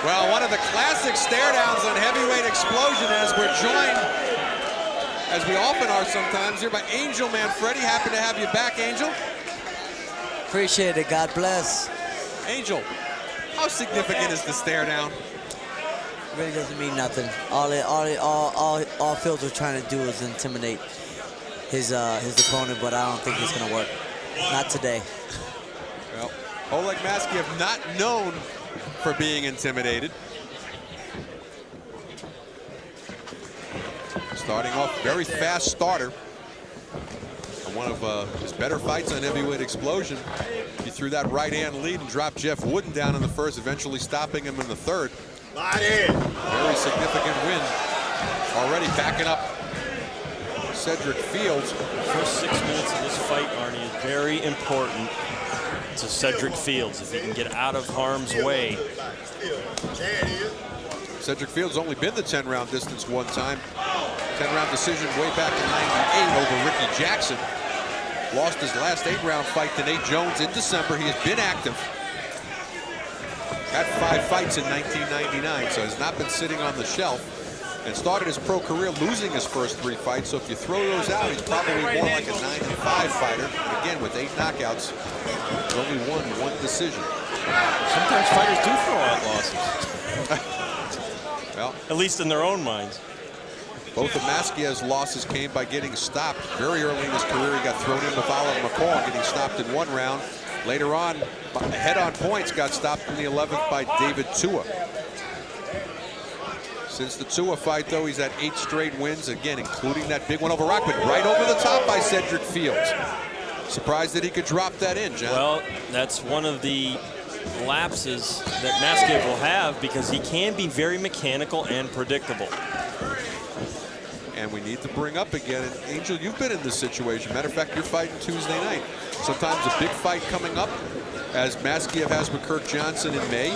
Well, one of the classic stare downs on heavyweight explosion, as we're joined, as we often are sometimes, here by Angel Manfredi. Happy to have you back, Angel. Appreciate it. God bless. Angel, how significant is the stare down? Really doesn't mean nothing. All Fields was trying to do is intimidate his opponent, but I don't think it's gonna work. Not today. Well, Oleg Maskaev not known for being intimidated. Starting off, very fast starter. And one of his better fights on heavyweight explosion. He threw that right hand lead and dropped Jeff Wooden down in the first, eventually stopping him in the third. Very significant win. Already backing up Sedreck Fields. First 6 minutes of this fight, Arnie, is very important to Sedreck Fields. If he can get out of harm's way. Sedreck Fields only been the 10-round distance one time. 10-round decision way back in '98 over Ricky Jackson. Lost his last 8-round fight to Nate Jones in December. He has been active. Had 5 fights in 1999, so has not been sitting on the shelf. And started his pro career losing his first 3 fights. So if you throw those out, he's probably more like a 9-5 fighter. And again, with 8 knockouts, he's only won 1 decision. Sometimes fighters do throw out losses. Well, at least in their own minds. Both of Maskaev's losses came by getting stopped. Very early in his career, he got thrown in with Oleg Maskaev, getting stopped in 1 round. Later on, head-on points, got stopped in the 11th by David Tua. Since the Tua fight, though, he's had 8 straight wins, again, including that big one over Rockman, right over the top by Sedreck Fields. Surprised that he could drop that in, John. Well, that's one of the lapses that Maskaev will have, because he can be very mechanical and predictable. And we need to bring up again, and Angel, you've been in this situation. Matter of fact, you're fighting Tuesday night. Sometimes a big fight coming up, as Maskaev has with Kirk Johnson in May,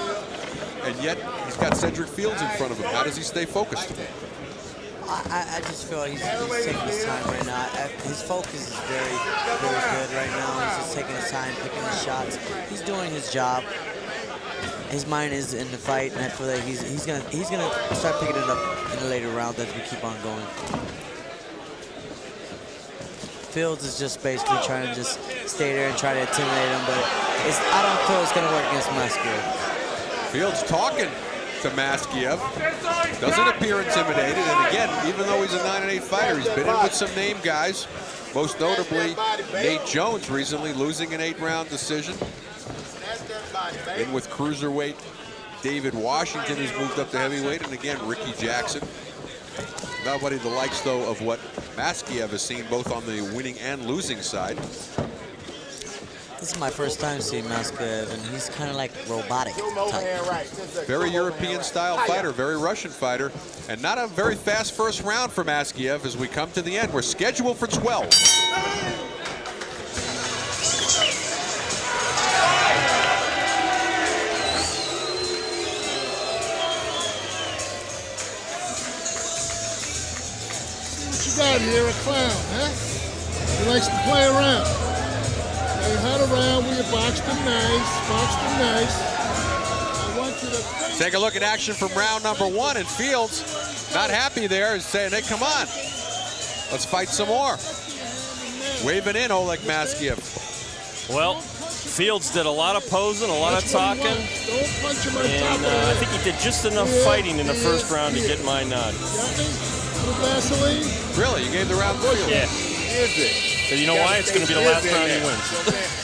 and yet he's got Sedreck Fields in front of him. How does he stay focused? I just feel like he's taking his time right now. His focus is very good right now. He's just taking his time, picking his shots. He's doing his job. His mind is in the fight, and I feel like he's gonna start picking it up in the later rounds as we keep on going. Fields is just basically trying to just stay there and try to intimidate him, but I don't feel it's gonna work against Maskaev. Fields talking to Maskaev. Doesn't appear intimidated, and again, even though he's a 9-8 fighter, he's been in with some name guys, most notably Nate Jones recently, losing an 8-round decision. In with cruiserweight David Washington, who's moved up to heavyweight, and again, Ricky Jackson. Nobody the likes, though, of what Maskaev has seen both on the winning and losing side. This is my first time seeing Maskaev, and he's kind of like robotic type. Very European-style fighter, very Russian fighter, and not a very fast first round for Maskaev as we come to the end. We're scheduled for 12. Got here, a clown, huh? He likes to play around. They had around, we boxed him nice, I want you to take a look at action from round number 1, and Fields, not happy there, is saying, hey, come on, let's fight some more. Waving in Oleg Maskaev. Well, Fields did a lot of posing, a lot of talking, and I think he did just enough fighting in the first round to get my nod. Vaseline? Really? You gave the round to Fields? Yeah. Because you know why? It's going to be the last round he wins.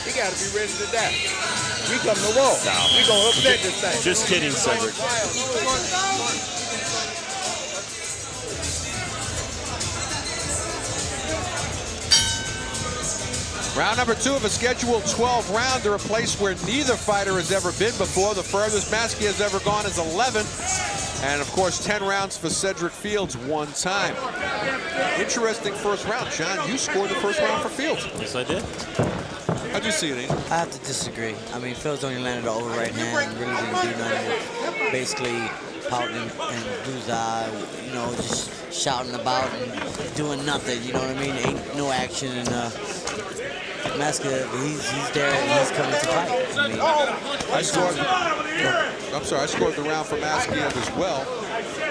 He got to be ready to die. We come to war. No. We going to upset this thing. Just kidding, Sedreck. Round number 2 of a scheduled 12-rounder, a place where neither fighter has ever been before. The furthest Maskaev has ever gone is 11. And, of course, 10 rounds for Sedreck Fields, 1 time. Interesting first round. John, you scored the first round for Fields. Yes, I did. How'd you see it, Ian? I have to disagree. I mean, Fields only landed an over right hand and really didn't do nothing. Basically pouting and you know, just shouting about and doing nothing, you know what I mean? Ain't no action. And Maskaev, he's there and he's coming to fight. I mean, I scored the round for Maskaev as well.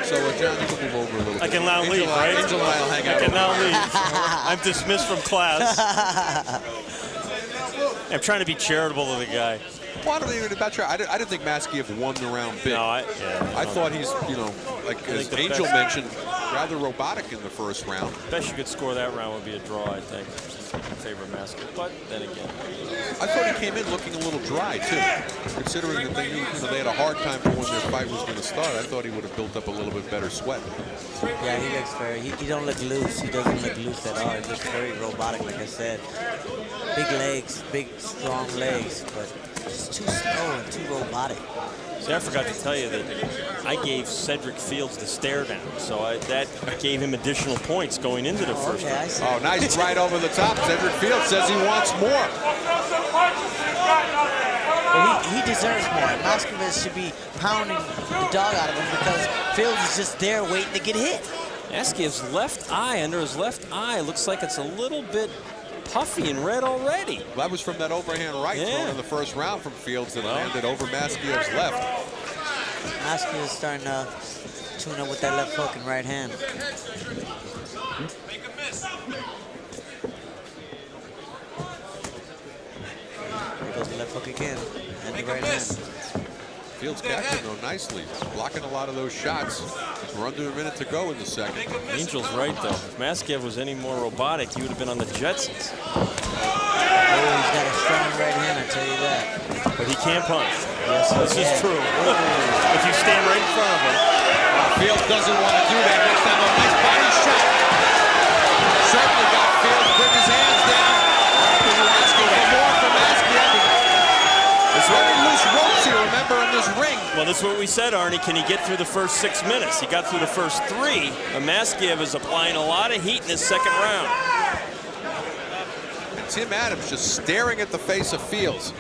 So, John, you can move over a little bit. I can now leave, right? Angel and I will hang out. I can now leave. I'm dismissed from class. I'm trying to be charitable to the guy. Well, I don't even about try. I didn't think Maskaev won the round big. No, I thought he's, like as Angel mentioned, rather robotic in the first round. Best you could score that round would be a draw, I think. In favor of Maskaev, but then again. I thought he came in looking a little dry, too. Considering that they knew they had a hard time for when their fight was going to start, I thought he would have built up a little bit better sweat. Yeah, he looks very, he don't look loose. He doesn't look loose at all. He looks very robotic, like I said. Big legs, big, strong legs, but just too slow and too robotic. See, I forgot to tell you that I gave Sedreck Fields the stare down, so that gave him additional points going into the first round. Oh, nice right over the top. Sedreck Fields says he wants more. Well, he deserves more. Maskaev should be pounding the dog out of him because Fields is just there waiting to get hit. Maskaev's left eye, under his left eye, looks like it's a little bit puffy and red already. Well, that was from that overhand right thrown in the first round from Fields that landed over Maskaev's left. Maskaev is starting to tune up with that left hook and right hand. There goes the left hook again and the right hand. Fields catching though nicely, blocking a lot of those shots. We're under a minute to go in the second. Angel's right though. If Maskaev was any more robotic, he would have been on the Jetsons. Oh, he's got a strong right hand, I tell you that. But he can't punch. Yes, this is true. If you stand right in front of him. Fields doesn't want to do that. Next time, a nice body shot. Certainly got Fields bring his hands down. He wants to get more from Maskaev. There's very loose ropes here, remember, in this ring. Well, that's what we said, Arnie. Can he get through the first 6 minutes? He got through the first 3. Maskaev is applying a lot of heat in his second round. And Tim Adams just staring at the face of Fields.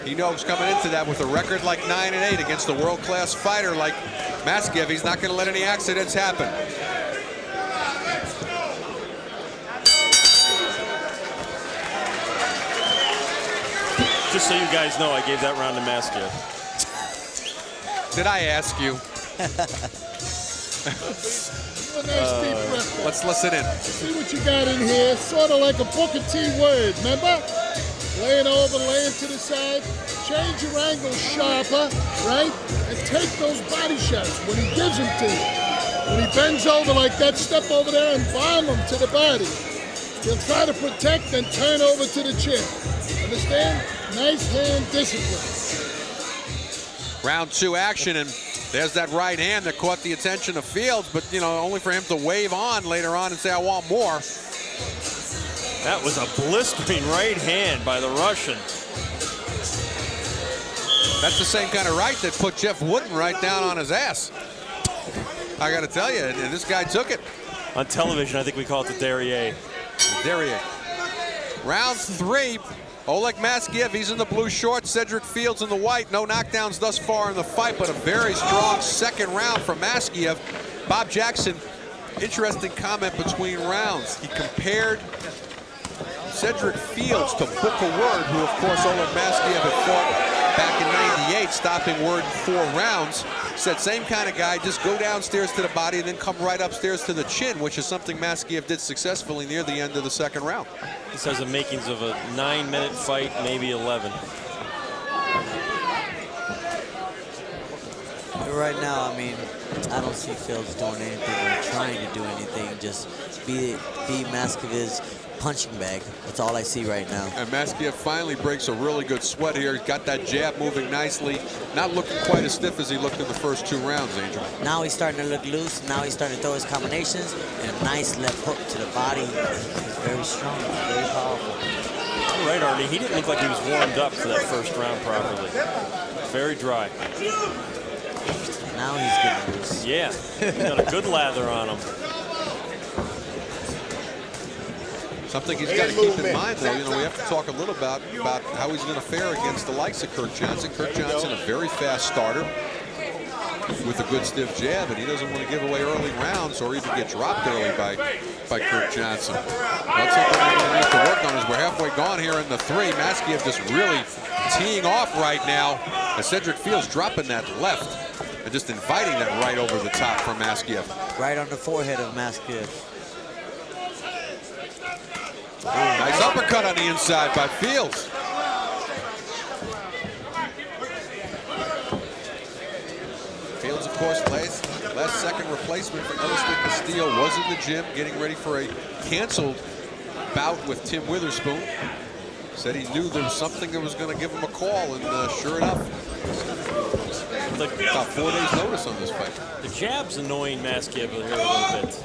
He knows coming into that with a record like 9-8 against a world-class fighter like Maskaev, he's not going to let any accidents happen. Just so you guys know, I gave that round to Maskaev. Did I ask you? Let's listen in. See what you got in here, sort of like a Booker T word, remember? Laying over, laying to the side, change your angle sharper, right? And take those body shots when he gives them to you. When he bends over like that, step over there and bomb him to the body. He'll try to protect and turn over to the chin. Understand? Nice hand discipline. Round 2 action, and there's that right hand that caught the attention of Fields, but only for him to wave on later on and say, I want more. That was a blistering right hand by the Russian. That's the same kind of right that put Jeff Wooden right down on his ass. I got to tell you, and this guy took it. On television, I think we call it the derriere. Derriere. Round 3. Oleg Maskaev, he's in the blue shorts. Sedreck Fields in the white. No knockdowns thus far in the fight, but a very strong second round from Maskaev. Bob Jackson, interesting comment between rounds. He compared Sedreck Fields to Booker Ward, who, of course, Oleg Maskaev had fought back in '98, stopping Ward in 4 rounds. Said same kind of guy, just go downstairs to the body and then come right upstairs to the chin, which is something Maskaev did successfully near the end of the second round. This has the makings of a 9-minute fight, maybe 11. Right now, I mean, I don't see Fields doing anything or trying to do anything. Just be Maskaev's punching bag. That's all I see right now. And Maskaev finally breaks a really good sweat here. He's got that jab moving nicely. Not looking quite as stiff as he looked in the first 2 rounds, Angel. Now he's starting to look loose. Now he's starting to throw his combinations and a nice left hook to the body. He's very strong, very powerful. You're right, Arnie. He didn't look like he was warmed up for that first round properly. Very dry. Now he's getting loose. Yeah, he's got a good lather on him. Something he's got to keep in mind, though, we have to talk a little about how he's going to fare against the likes of Kirk Johnson. Kirk Johnson, a very fast starter. with a good stiff jab, and he doesn't want to give away early rounds or even get dropped early by Kurt Johnson. That's something they're going to need to work on as we're halfway gone here in the 3. Maskaev just really teeing off right now as Sedreck Fields dropping that left and just inviting that right over the top from Maskaev. Right on the forehead of Maskaev. Nice uppercut on the inside by Fields. Fields, of course, last second replacement for Elliston Castillo, was in the gym getting ready for a canceled bout with Tim Witherspoon. Said he knew there was something that was going to give him a call, and sure enough, about 4 days notice on this fight. The jab's annoying Maskaev here a little bit.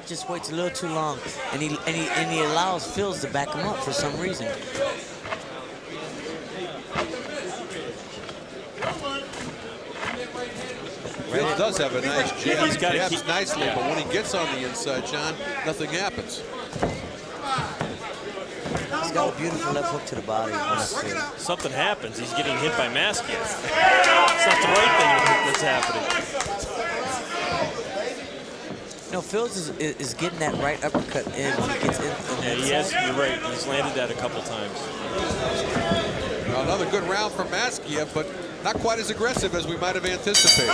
Just waits a little too long, and he allows Fields to back him up for some reason. Fields does have a nice jab. He's got jabs nicely, but when he gets on the inside, John, nothing happens. He's got a beautiful left hook to the body. Something happens. He's getting hit by Maskaev. It's not the right thing that's happening. No, Fields is getting that right uppercut in when he gets in. Yeah, he has. You're right. He's landed that a couple times. Well, another good round from Maskaev, but not quite as aggressive as we might have anticipated.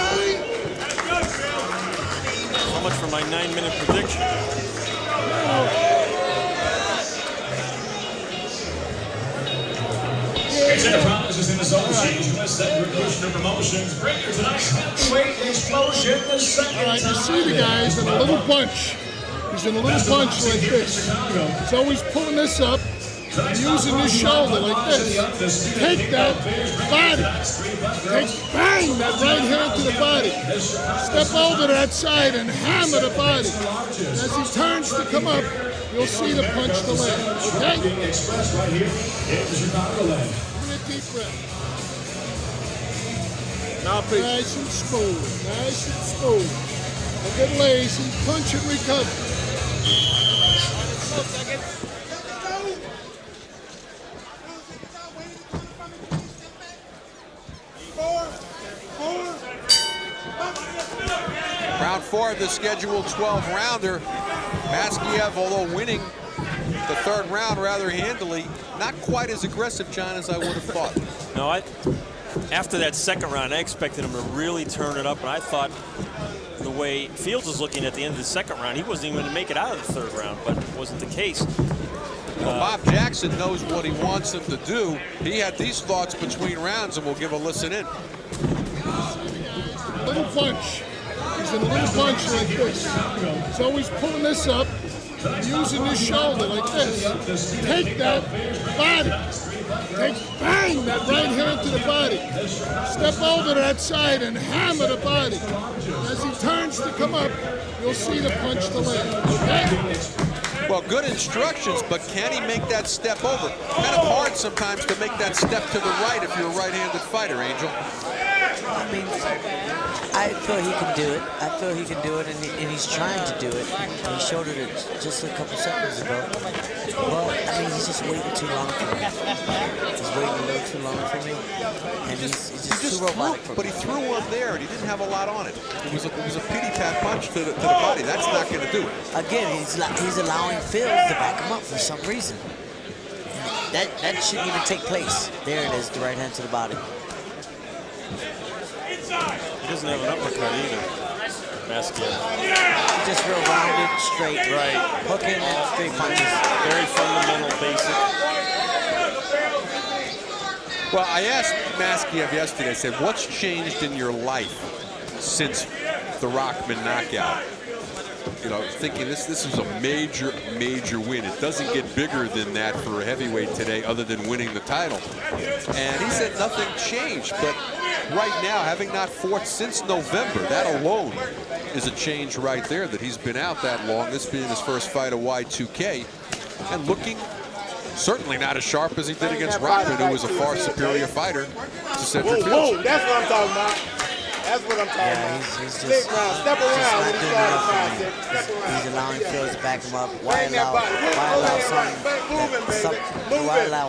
So much for my 9-minute prediction. Enterprises in association with Sedreck Promotions bring you tonight's heavyweight explosion, the second All right, you see the guys in a little bunch. He's in a little bunch like this. He's always pulling this up, using his shoulder like this. Take that body. Bang that right hand to the body. Step over to that side and hammer the body. And as he turns to come up, you'll see the punch to land. Okay? Express right here in Chicagoland. Deep breath. Nice and smooth. Nice and smooth. A good lazy punch and recover. Round 4 of the scheduled 12-rounder. Maskaev, although winning the 3rd round rather handily, not quite as aggressive, John, as I would have thought. No, after that 2nd round, I expected him to really turn it up, and I thought the way Fields was looking at the end of the 2nd round, he wasn't even going to make it out of the 3rd round, but it wasn't the case. Well, Bob Jackson knows what he wants him to do. He had these thoughts between rounds, and we'll give a listen in. Little punch. He's in a little bunch like this. He's always pulling this up, using his shoulder like this. Take that body. Bang that right hand to the body. Step over to that side and hammer the body. As he turns to come up, you'll see the punch to land. Okay? Well, good instructions, but can he make that step over? Kind of hard sometimes to make that step to the right if you're a right-handed fighter, Angel. I mean, I feel he can do it. I feel he can do it, and he's trying to do it. And he showed it just a couple seconds ago. Well, I mean, he's just waiting too long for me. He's waiting a little too long for me, and he's just too robotic for me. But he threw one there, and he didn't have a lot on it. It was a pity-pat punch to the body. That's not going to do it. Again, he's allowing Fields to back him up for some reason. And that shouldn't even take place. There it is, the right hand to the body. He doesn't have an uppercut either, Maskaev. He's just real rounded, straight. Right. Hooking and straight punches. Very fundamental, basic. Well, I asked Maskaev yesterday, I said, what's changed in your life since the Rockman knockout? You know, thinking this is a major, major win. It doesn't get bigger than that for a heavyweight today other than winning the title. And he said nothing changed, but right now, having not fought since November, that alone is a change right there, that he's been out that long, this being his first fight of Y2K, and looking certainly not as sharp as he did against Rockman, who was a far superior fighter to Sedreck Fields. Whoa, that's what I'm talking about. That's what I'm talking about. He's just Stick round. Step just around not when he doing starts enough to for fight. me. Step around. He's allowing Fields to back him up. Why Bang that allow body.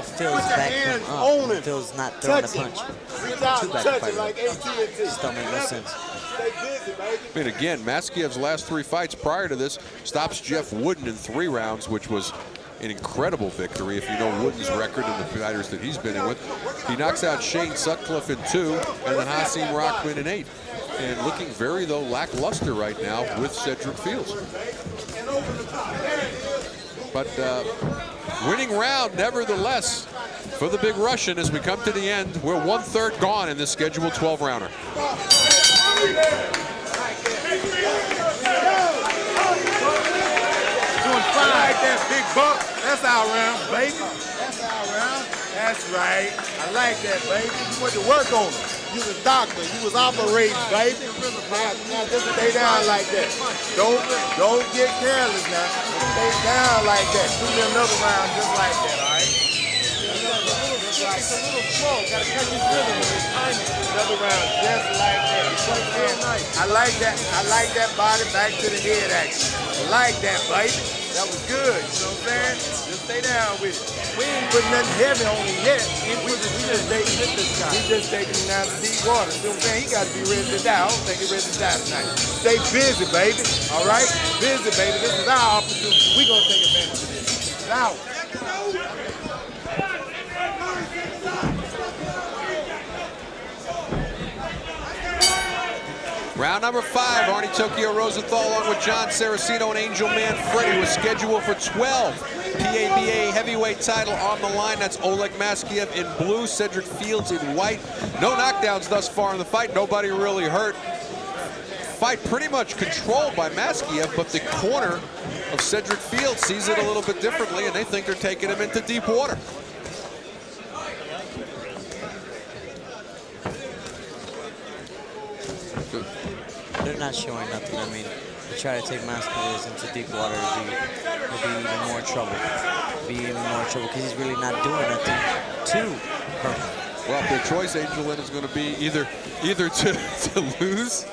Fields to back him up when Fields not throwing a punch? Reach out Two and back touch fight. it like AT&T. Just don't make no sense. Stay busy, baby. I mean, again, Maskaev's last 3 fights prior to this stops Jeff Wooden in 3 rounds, which was an incredible victory if you know Wooden's record and the fighters that he's been in with. He knocks out Shane Sutcliffe in 2 and then Hasim Rahman in 8. And looking very, though, lackluster right now with Sedreck Fields. But winning round, nevertheless, for the big Russian as we come to the end. We're 1/3 gone in this scheduled 12-rounder. Doing fine. I like that big buck. That's our round, baby. That's our round. That's right. I like that, baby. You went to work on it. You was a doctor. You was operating, baby. Now just stay down like that. Don't get careless now. Stay down like that. Do me another round just like that, all right? It's a little slow. Gotta catch his rhythm with his timing. Another round just like that. I like that. I like that body back to the head action. I like that, baby. That was good. You know what I'm saying? Just stay down with it. We ain't putting nothing heavy on him yet. We just taking him down to deep water. You know what I'm saying? He got to be ready to die. I don't think he's ready to die tonight. Stay busy, baby. All right? Busy, baby. This is our opportunity. We're going to take advantage of this. This is ours. Round number 5, Arnie Tokyo Rosenthal along with John Saraceno and Angel Man Freddy was scheduled for 12. PABA heavyweight title on the line. That's Oleg Maskaev in blue, Sedreck Fields in white. No knockdowns thus far in the fight. Nobody really hurt. Fight pretty much controlled by Maskaev, but the corner of Sedreck Fields sees it a little bit differently, and they think they're taking him into deep water. They're not showing nothing. I mean, to try to take Maskaev into deep water would be even more trouble. Because he's really not doing nothing to hurt him. Well, their choice, Angel Lynn, is going to be either to lose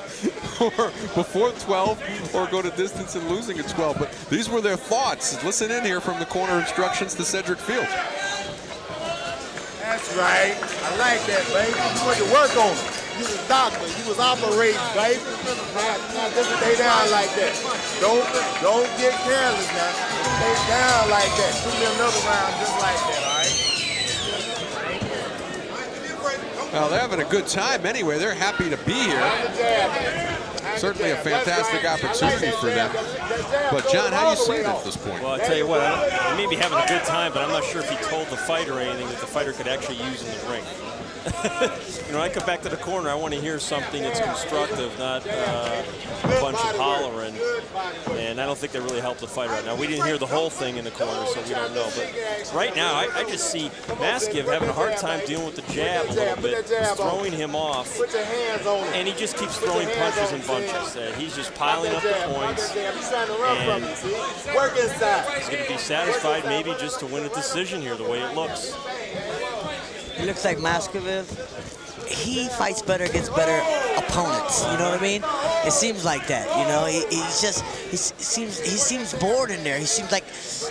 or before 12 or go to distance and losing at 12. But these were their thoughts. Listen in here from the corner instructions to Sedreck Fields. That's right. I like that, baby. You went to work on it. You was a doctor. You was operating, baby. Now just stay down like that. Don't get careless now. Stay down like that. Do me another round just like that, all right? Well, they're having a good time anyway. They're happy to be here. Certainly a fantastic opportunity for them. But, John, how do you see it at this point? Well, I'll tell you what, he may be having a good time, but I'm not sure if he told the fighter anything that the fighter could actually use in the ring. You know, I come back to the corner, I want to hear something that's constructive, not a bunch of hollering. And I don't think that really helped the fight right now. We didn't hear the whole thing in the corner, so we don't know. But right now, I just see Maskaev having a hard time dealing with the jab a little bit. He's throwing him off, and he just keeps throwing punches in bunches. He's just piling up the points, and he's going to be satisfied maybe just to win a decision here, the way it looks. He looks like Maskaev. He fights better against better opponents. You know what I mean? It seems like that. You know, he seems bored in there. He seems like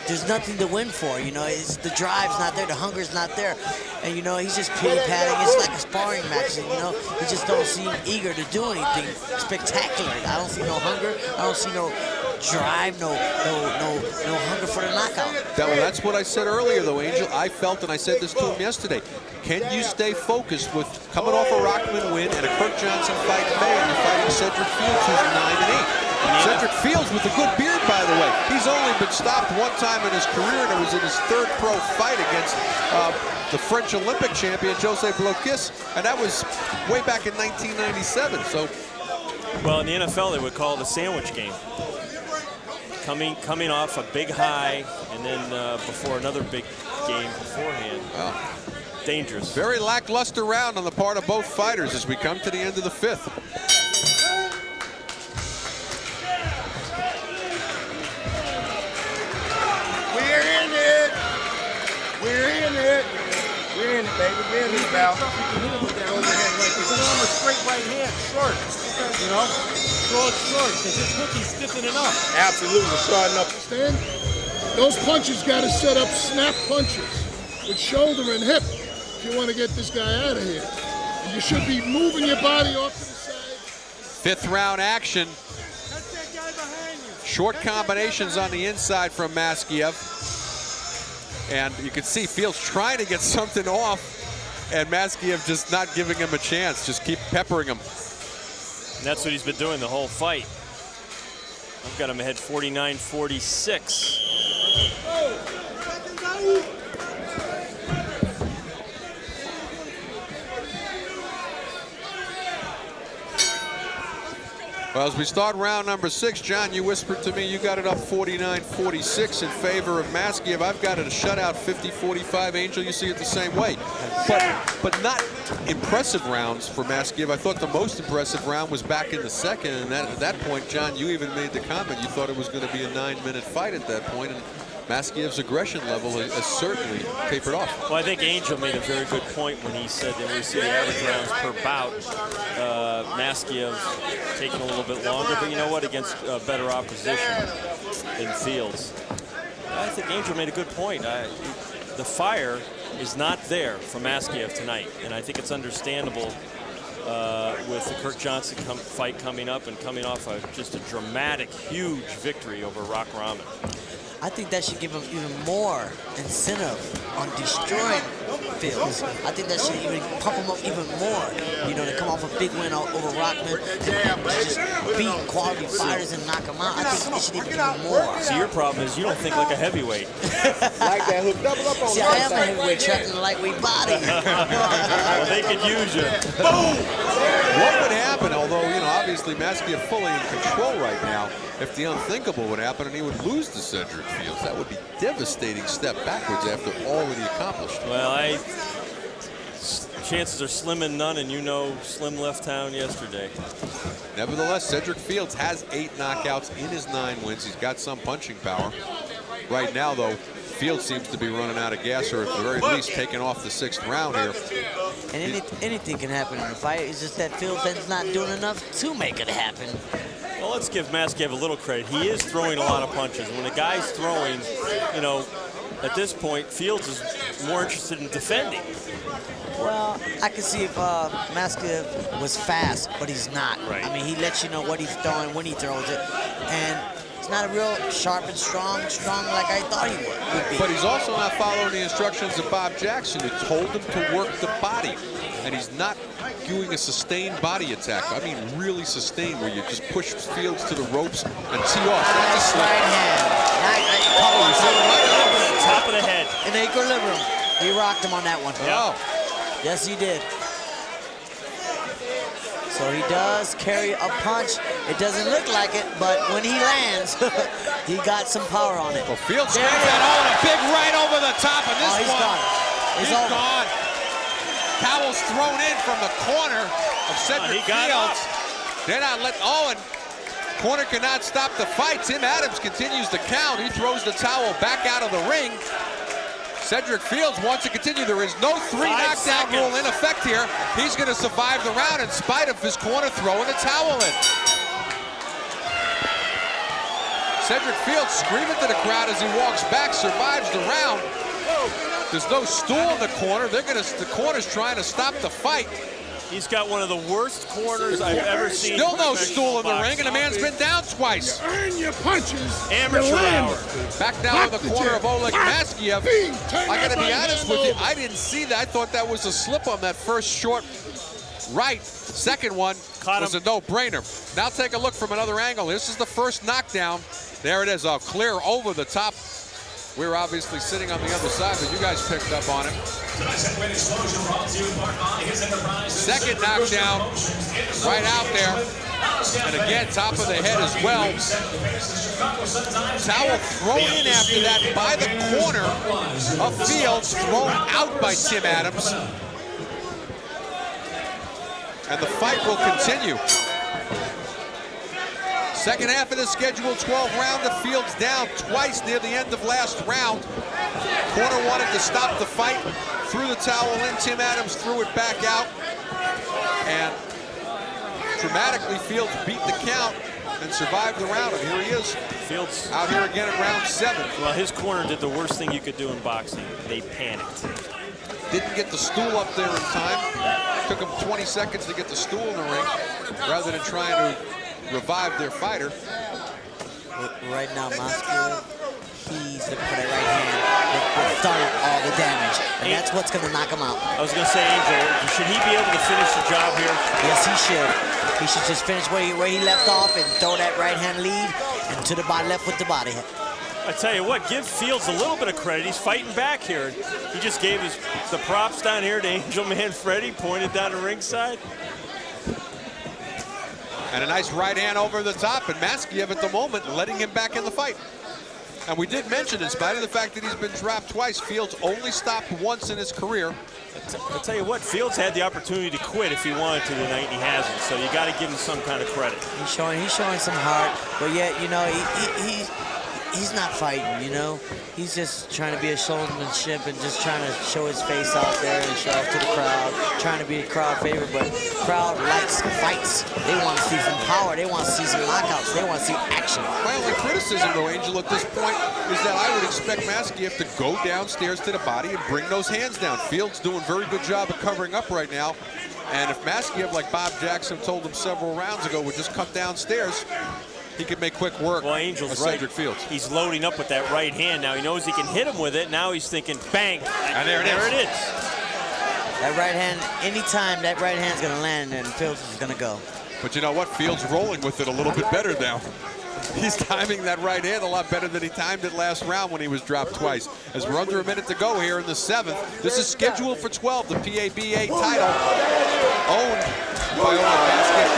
there's nothing to win for. You know, the drive's not there, the hunger's not there, and you know he's just pity-patting. It's like a sparring match, and you know he just don't seem eager to do anything spectacular. I don't see no hunger. I don't see no drive, no hunger for the knockout. That's what I said earlier, though, Angel. I felt, and I said this to him yesterday, can you stay focused with coming off a Rockman win and a Kirk Johnson fight in May, and you're fighting Sedreck Fields, who's 9-8. Sedreck Fields with a good beard, by the way. He's only been stopped one time in his career, and it was in his 3rd pro fight against the French Olympic champion, Jose Blokis, and that was way back in 1997. So, well, in the NFL, they would call it a sandwich game. Coming off a big high, and then before another big game beforehand. Wow. Dangerous. Very lackluster round on the part of both fighters as we come to the end of the 5th. We're in it. We're in it. We're in it, baby. We're in this battle. You can hit him with that overhand right there. Go on with straight right hand, short. You know? Throw it short, because his hook is stiffening up. Absolutely, starting up. Understand? Those punches got to set up snap punches with shoulder and hip if you want to get this guy out of here. And you should be moving your body off to the side. Fifth round action. That's that guy behind you. Short combinations on the inside from Maskaev. And you can see Fields trying to get something off, and Maskaev just not giving him a chance, just keep peppering him. And that's what he's been doing the whole fight. I've got him ahead 49-46. Well, as we start round number 6, John, you whispered to me you got it up 49-46 in favor of Maskaev. I've got it a shutout 50-45. Angel, you see it the same way. But not impressive rounds for Maskaev. I thought the most impressive round was back in the second, and at that point, John, you even made the comment you thought it was going to be a 9-minute fight at that point, and Maskaev's aggression level has certainly tapered off. Well, I think Angel made a very good point when he said that we see the average rounds per bout. Maskaev taking a little bit longer, but you know what? Against better opposition in Fields. I think Angel made a good point. The fire is not there for Maskaev tonight, and I think it's understandable with the Kirk Johnson fight coming up and coming off just a dramatic, huge victory over Rock Rahman. I think that should give him even more incentive on destroying Fields. I think that should even pump him up even more. You know, to come off a big win over Rockman and just beat quality fighters and knock them out. I think it should even give him more. See, your problem is you don't think like a heavyweight. Like that hook, double up on. See, I am a heavyweight trapped in a lightweight body. Well, they could use you. Boom! What would happen, although, you know, obviously Maskaev fully in control right now, if the unthinkable would happen and he would lose to Sedreck Fields? That would be a devastating step backwards after all that he accomplished. Well, chances are slim and none, and you know Slim left town yesterday. Nevertheless, Sedreck Fields has 8 knockouts in his 9 wins. He's got some punching power. Right now, though, Fields seems to be running out of gas, or at the very least taking off the 6th round here. And anything can happen in the fight. It's just that Fields is not doing enough to make it happen. Well, let's give Maskaev a little credit. He is throwing a lot of punches. When a guy's throwing, you know, at this point, Fields is more interested in defending. Well, I can see if Maskaev was fast, but he's not. Right. I mean, he lets you know what he's throwing, when he throws it. And he's not a real sharp and strong like I thought he would be. But he's also not following the instructions of Bob Jackson, who told him to work the body. And he's not doing a sustained body attack. I mean, really sustained, where you just push Fields to the ropes and tee off. That's a slip. Right hand. Top of the head. In equilibrium. He rocked him on that one. Oh. Yes, he did. So he does carry a punch. It doesn't look like it, but when he lands, he got some power on it. Well, Fields screams that, and a big right over the top of this he's one. gone. He's gone. Towel's thrown in from the corner of Sedreck Fields. They're not letting Owen. Corner cannot stop the fight. Tim Adams continues to count. He throws the towel back out of the ring. Sedreck Fields wants to continue. There is no 3 knockdown rule in effect here. He's going to survive the round in spite of his corner throwing the towel in. Sedreck Fields screaming to the crowd as he walks back, survives the round. There's no stool in the corner. The corner's trying to stop the fight. He's got one of the worst corners I've ever seen. Still no stool in the ring, and the man's been down twice. You earn your punches. Amateur hour. Back down in the corner of Oleg Maskaev. I got to be honest with you, I didn't see that. I thought that was a slip on that first short right. Second one was a no-brainer. Now take a look from another angle. This is the first knockdown. There it is, clear over the top. We're obviously sitting on the other side, but you guys picked up on it. Second knockdown, right out there. And again, top of the head as well. Towel thrown in after that by the corner of Fields, thrown out by Tim Adams. And the fight will continue. Second half of the scheduled 12 rounder. Fields down twice near the end of last round. Corner wanted to stop the fight. Threw the towel in. Tim Adams threw it back out. And dramatically, Fields beat the count and survived the round. And here he is. Fields out here again at round 7. Well, his corner did the worst thing you could do in boxing. They panicked. Didn't get the stool up there in time. Took them 20 seconds to get the stool in the ring rather than trying to revive their fighter. Right now, Maskaev, he's looking for that right hand that started all the damage, and that's what's going to knock him out. I was going to say, Angel, should he be able to finish the job here? Yes, he should. He should just finish where he left off and throw that right hand lead and to the body, left with the body. I tell you what, give Fields a little bit of credit. He's fighting back here. He just gave the props down here to Angel Manfredi, pointed down to ringside. And a nice right hand over the top, and Maskaev at the moment letting him back in the fight. And we did mention, in spite of the fact that he's been dropped twice, Fields only stopped once in his career. I'll tell you what, Fields had the opportunity to quit if he wanted to tonight, and he hasn't. So you got to give him some kind of credit. He's showing some heart, but yet, you know, he's not fighting, you know. He's just trying to be a showmanship and just trying to show his face out there and show off to the crowd, trying to be a crowd favorite, but crowd likes fights. They want to see some power. They want to see some knockouts. They want to see action. My only criticism, though, Angel, at this point is that I would expect Maskaev to go downstairs to the body and bring those hands down. Fields doing a very good job of covering up right now. And if Maskaev, like Bob Jackson told him several rounds ago, would just come downstairs, he could make quick work of Sedreck Fields. He's loading up with that right hand now. He knows he can hit him with it. Now he's thinking, bang, and there it is. That right hand, anytime that right hand's going to land, and Fields is going to go. But you know what? Fields rolling with it a little bit better now. He's timing that right hand a lot better than he timed it last round when he was dropped twice. As we're under a minute to go here in the 7th. This is scheduled for 12, the PABA title, owned by Oleg Maskaev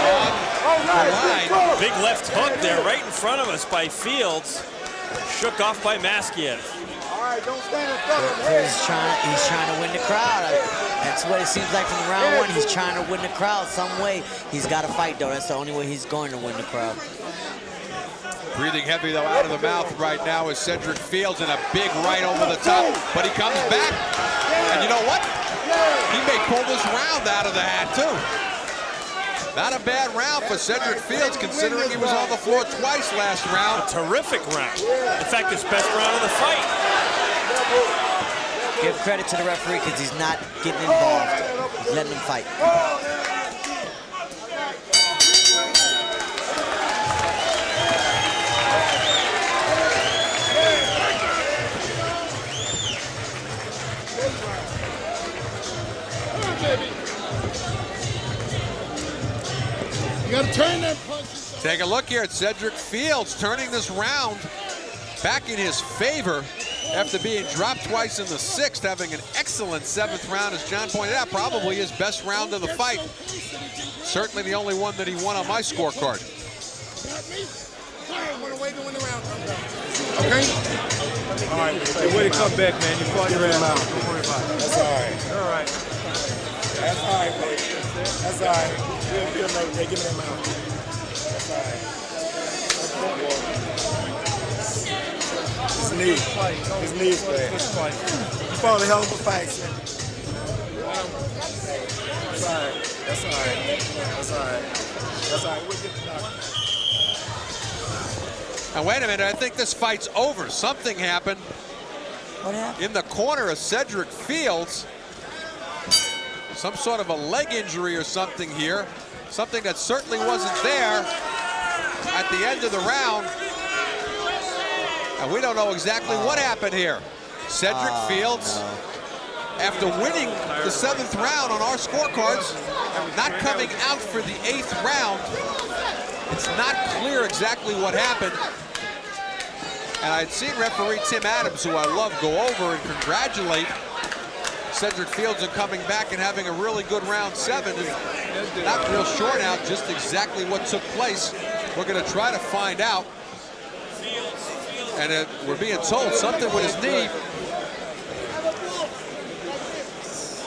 on the line. Big left hook there right in front of us by Fields. Shook off by Maskaev. All right, don't stand in front of him. He's trying to win the crowd. That's what it seems like from round 1. He's trying to win the crowd some way. He's got to fight, though. That's the only way he's going to win the crowd. Breathing heavy, though, out of the mouth right now is Sedreck Fields, and a big right over the top. But he comes back, and you know what? He may pull this round out of the hat, too. Not a bad round for Sedreck Fields, considering he was on the floor twice last round. A terrific round. In fact, his best round of the fight. Give credit to the referee because he's not getting involved. He's letting him fight. You got to turn that punch. Take a look here at Sedreck Fields turning this round back in his favor after being dropped twice in the 6th, having an excellent 7th round, as John pointed out, probably his best round of the fight. Certainly the only one that he won on my scorecard. Okay? All right. Hey, way to come back, man. You fought your ass out. Don't worry about it. That's all right. All right. That's all right, baby. That's all right. Give me that mouth. That's all right. His knees, man. You fought a hell of a fight, son. That's all right. That's all right. That's all right. That's all right. We'll get the doctor. Now, wait a minute. I think this fight's over. Something happened. What happened? In the corner of Sedreck Fields. Some sort of a leg injury or something here. Something that certainly wasn't there at the end of the round. And we don't know exactly what happened here. Sedreck Fields, after winning the 7th round on our scorecards, not coming out for the 8th round. It's not clear exactly what happened. And I'd seen referee Tim Adams, who I love, go over and congratulate Sedreck Fields on coming back and having a really good round 7. And not real sure now just exactly what took place. We're going to try to find out. And we're being told something with his knee.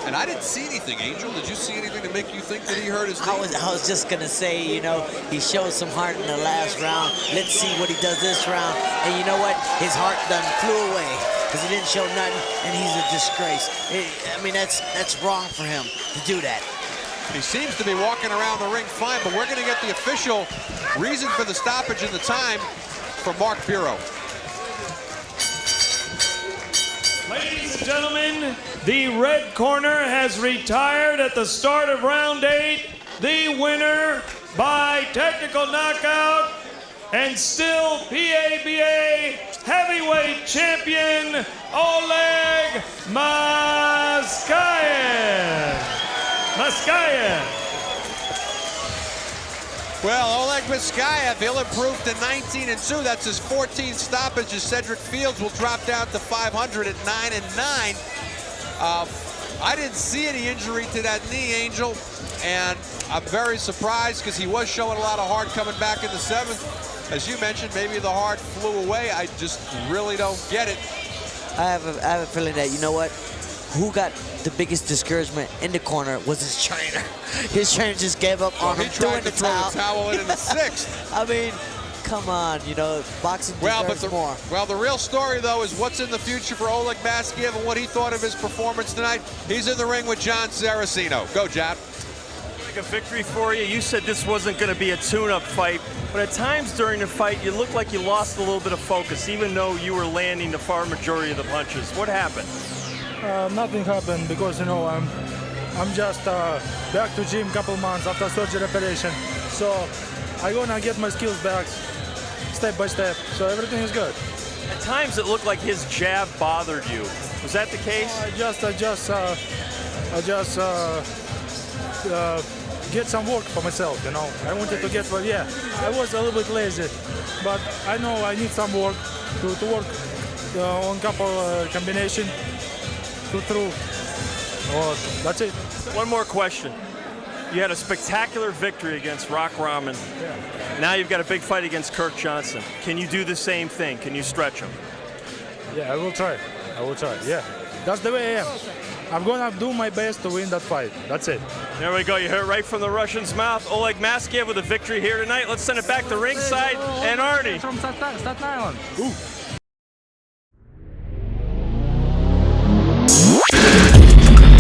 And I didn't see anything, Angel. Did you see anything to make you think that he hurt his knee? I was just gonna say, you know, he showed some heart in the last round. Let's see what he does this round. And you know what? His heart done flew away because he didn't show nothing, and he's a disgrace. I mean, that's wrong for him to do that. He seems to be walking around the ring fine, but we're going to get the official reason for the stoppage and the time from Mark Bureau. Ladies and gentlemen, the red corner has retired at the start of round 8. The winner by technical knockout and still PABA heavyweight champion, Oleg Maskaev. Well, Oleg Maskaev, he'll improve to 19-2. That's his 14th stoppage as Cedric Fields will drop down to 500 at 9-9. I didn't see any injury to that knee, Angel, and I'm very surprised because he was showing a lot of heart coming back in the 7th. As you mentioned, maybe the heart flew away. I just really don't get it. I have a feeling that, you know what? Who got the biggest discouragement in the corner was his trainer. His trainer just gave up on him, tried to throw the towel in the 6th. I mean, come on, you know, boxing deserves more. Well, the real story, though, is what's in the future for Oleg Maskaev and what he thought of his performance tonight. He's in the ring with John Saraceno. Go, John. Like a victory for you. You said this wasn't going to be a tune-up fight, but at times during the fight, you looked like you lost a little bit of focus, even though you were landing the far majority of the punches. What happened? Nothing happened because, you know, I'm just back to gym couple months after surgery operation. So I'm gonna get my skills back step by step. So everything is good. At times it looked like his jab bothered you. Was that the case? I just get some work for myself, you know. I wanted to get, well, yeah, I was a little bit lazy, but I know I need some work to work on couple combination. That's it. One more question. You had a spectacular victory against Rock Rahman. Yeah. Now you've got a big fight against Kirk Johnson. Can you do the same thing? Can you stretch him? Yeah, I will try. Yeah, that's the way I am. I'm gonna do my best to win that fight. That's it. There we go. You heard it right from the Russian's mouth. Oleg Maskaev with a victory here tonight. Let's send it back to ringside. And Arnie. From Staten Island. Ooh.